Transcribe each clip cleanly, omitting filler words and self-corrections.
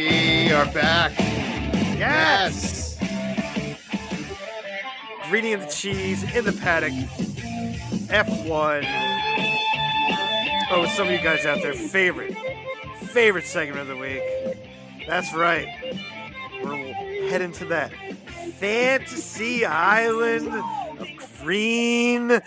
We are back. Yes! Greenie and the cheese in the paddock. F1. Oh, some of you guys out there, favorite segment of the week. That's right. We're heading to that fantasy island of Greentopia.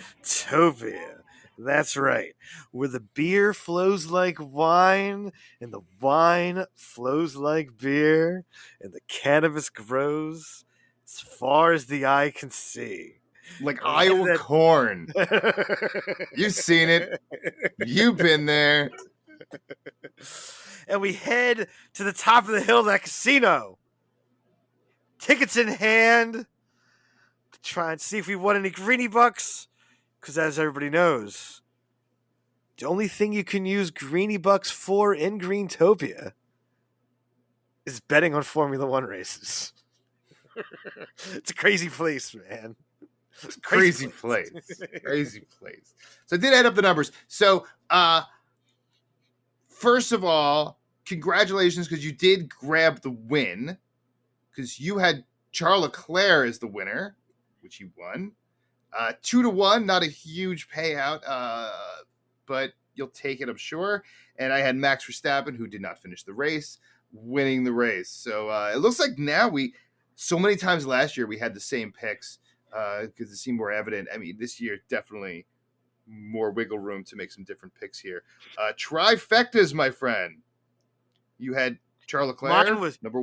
That's right. Where the beer flows like wine, and the wine flows like beer, and the cannabis grows as far as the eye can see. Like Iowa corn. You've seen it. You've been there. And we head to the top of the hill of that casino. Tickets in hand to try and see if we won any greenie bucks. Because as everybody knows, the only thing you can use greenie bucks for in Greentopia is betting on Formula One races. It's a crazy place, man. It's a crazy place. Crazy place. So I did add up the numbers. So first of all, congratulations, because you did grab the win. Because you had Charles Leclerc as the winner, which you won. 2-1, not a huge payout, but you'll take it, I'm sure. And I had Max Verstappen, who did not finish the race, winning the race. So it looks like now so many times last year we had the same picks because it seemed more evident. I mean, this year definitely more wiggle room to make some different picks here. Trifectas, my friend. You had Charles Leclerc.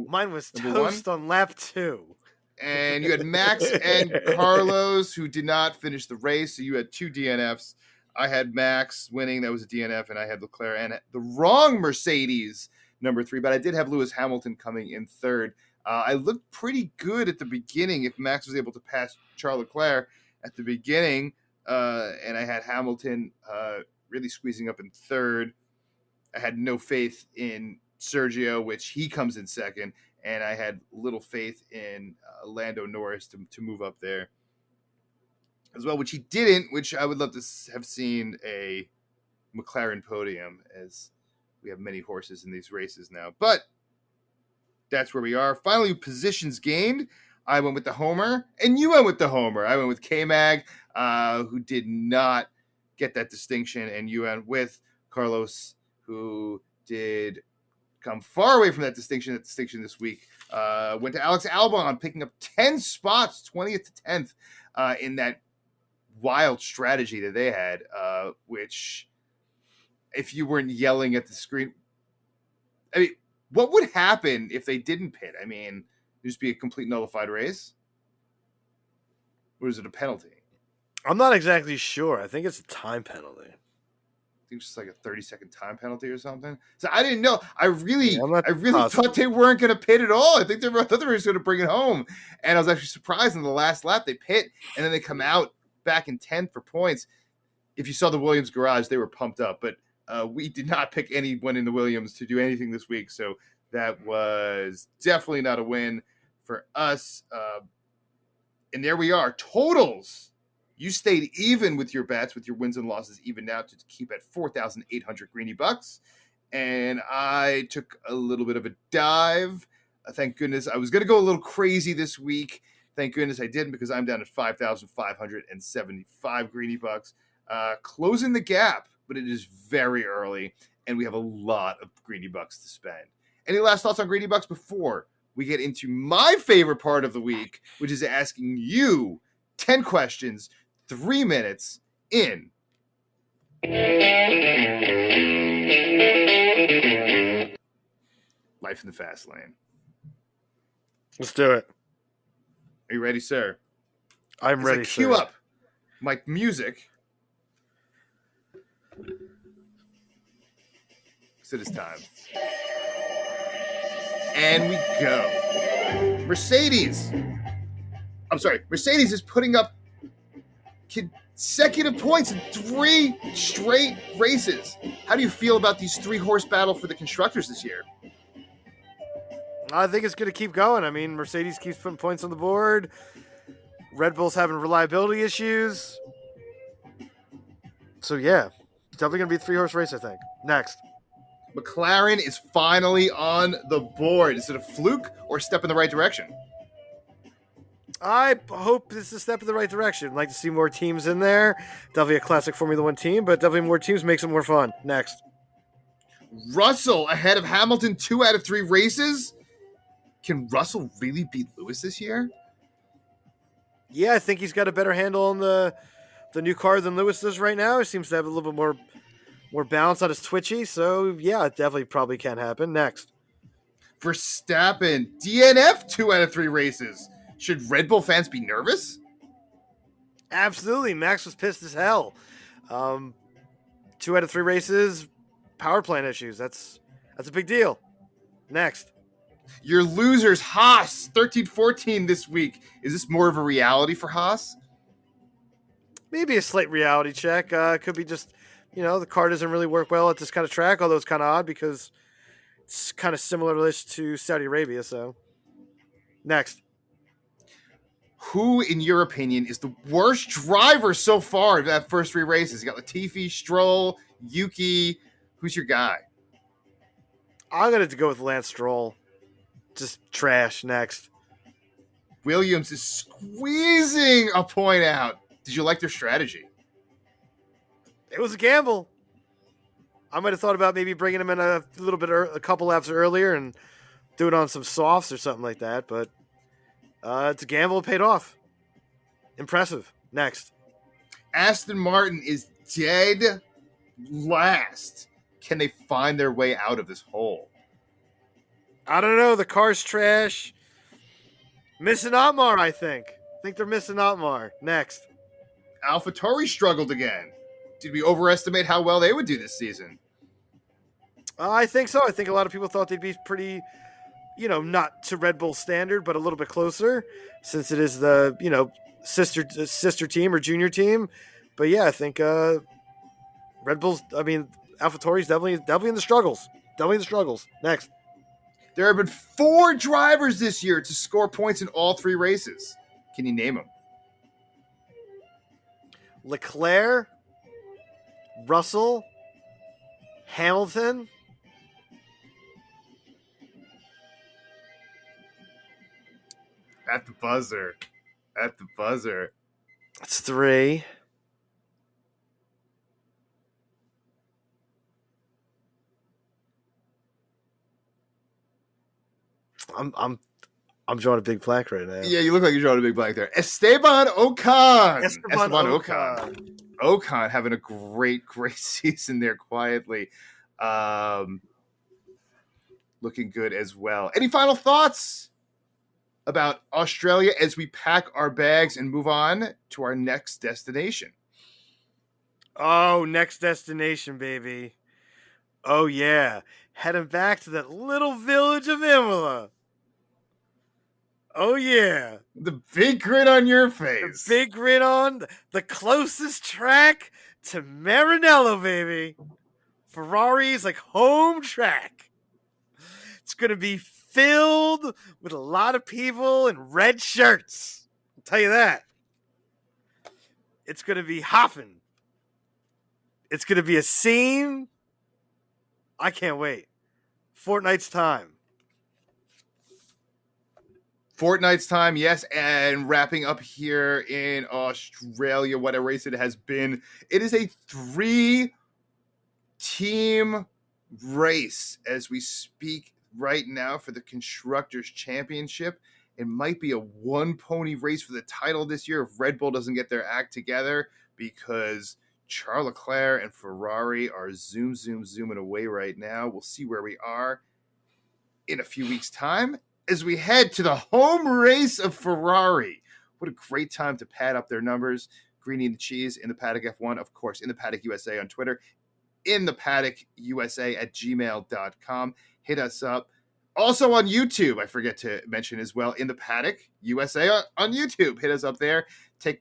Mine was toast on lap 2. And you had Max and Carlos, who did not finish the race. So you had 2 DNFs. I had Max winning. That was a DNF. And I had Leclerc and the wrong Mercedes, number 3. But I did have Lewis Hamilton coming in 3rd. I looked pretty good at the beginning if Max was able to pass Charles Leclerc at the beginning. And I had Hamilton really squeezing up in 3rd. I had no faith in Sergio, which he comes in 2nd. And I had little faith in Lando Norris to move up there as well, which he didn't, which I would love to have seen a McLaren podium, as we have many horses in these races now. But that's where we are. Finally, positions gained. I went with the Homer, and you went with the Homer. I went with K-Mag, who did not get that distinction, and you went with Carlos, who did come far away from that distinction this week. Went to Alex Albon, picking up 10 spots, 20th to 10th, in that wild strategy that they had, which, if you weren't yelling at the screen, I mean, what would happen if they didn't pit? I mean, it'd just be a complete nullified race? Or is it a penalty? I'm not exactly sure. I think it's a time penalty. I think it's just like a 30-second time penalty or something. So I didn't know. I really positive. thought they weren't going to pit at all. I thought they were just going to bring it home. And I was actually surprised in the last lap they pit, and then they come out back in 10th for points. If you saw the Williams garage, they were pumped up. But we did not pick anyone in the Williams to do anything this week, so that was definitely not a win for us. And there we are. Totals. You stayed even with your bets, with your wins and losses even now, to keep at 4,800 greenie bucks. And I took a little bit of a dive. Thank goodness. I was going to go a little crazy this week. Thank goodness I didn't, because I'm down at 5,575 greenie bucks. Closing the gap, but it is very early, and we have a lot of greenie bucks to spend. Any last thoughts on greenie bucks before we get into my favorite part of the week, which is asking you 10 questions, 3 minutes in. Life in the fast lane. Let's do it. Are you ready, sir? I'm ready, sir. Cue up my music. So it is time. And we go. Mercedes is putting up consecutive points in 3 straight races. How do you feel about these 3-horse battle for the constructors this year? I think it's going to keep going. I mean, Mercedes keeps putting points on the board. Red Bull's having reliability issues. So, yeah, it's definitely going to be a 3-horse race, I think. Next. McLaren is finally on the board. Is it a fluke or a step in the right direction? I hope this is a step in the right direction. I'd like to see more teams in there. Definitely a classic Formula One team, but definitely more teams makes it more fun. Next. Russell ahead of Hamilton 2 out of 3 races. Can Russell really beat Lewis this year? Yeah, I think he's got a better handle on the new car than Lewis does right now. He seems to have a little bit more balance on his twitchy. So, yeah, it definitely probably can happen. Next. Verstappen, DNF 2 out of 3 races. Should Red Bull fans be nervous? Absolutely. Max was pissed as hell. 2 out of 3 races, power plant issues. That's a big deal. Next. Your losers, Haas, 13-14 this week. Is this more of a reality for Haas? Maybe a slight reality check. Could be just, the car doesn't really work well at this kind of track, although it's kind of odd because it's kind of similar to Saudi Arabia. So, next. Who, in your opinion, is the worst driver so far of that first 3 races? You got Latifi, Stroll, Yuki. Who's your guy? I'm going to go with Lance Stroll. Just trash. Next. Williams is squeezing a point out. Did you like their strategy? It was a gamble. I might have thought about maybe bringing him in a little bit, a couple laps earlier and do it on some softs or something like that. But it's a gamble. It paid off. Impressive. Next. Aston Martin is dead last. Can they find their way out of this hole? I don't know. The car's trash. Missing Otmar, I think. I think they're missing Otmar. Next. AlphaTauri struggled again. Did we overestimate how well they would do this season? I think so. I think a lot of people thought they'd be pretty, not to Red Bull standard, but a little bit closer, since it is the, sister team or junior team. But yeah, I think Red Bull's. AlphaTauri's definitely in the struggles. Definitely in the struggles. Next. There have been 4 drivers this year to score points in all 3 races. Can you name them? Leclerc, Russell, Hamilton. At the buzzer. That's 3. I'm drawing a big blank right now. Yeah, you look like you're drawing a big blank there. Esteban Ocon. Ocon having a great season there quietly. Looking good as well. Any final thoughts about Australia as we pack our bags and move on to our next destination? Oh, next destination, baby. Oh, yeah. Heading back to that little village of Imola. Oh, yeah. The big grin on your face. The big grin on the closest track to Maranello, baby. Ferrari's home track. It's going to be filled with a lot of people in red shirts. I'll tell you that. It's going to be hopping. It's going to be a scene. I can't wait. Fortnight's time. Fortnight's time, yes, and wrapping up here in Australia, what a race it has been. It is a 3-team race as we speak right now for the Constructors' Championship. It might be a 1-pony race for the title this year if Red Bull doesn't get their act together, because Charles Leclerc and Ferrari are zooming away right now. We'll see where we are in a few weeks' time as we head to the home race of Ferrari. What a great time to pad up their numbers. Greenie and the Cheese in the Paddock F1, of course, in the Paddock USA on Twitter, in the Paddock USA at gmail.com. Hit us up. Also on YouTube, I forget to mention as well, in the Paddock USA on YouTube. Hit us up there.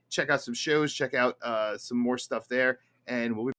Check out some shows, check out some more stuff there, and we'll be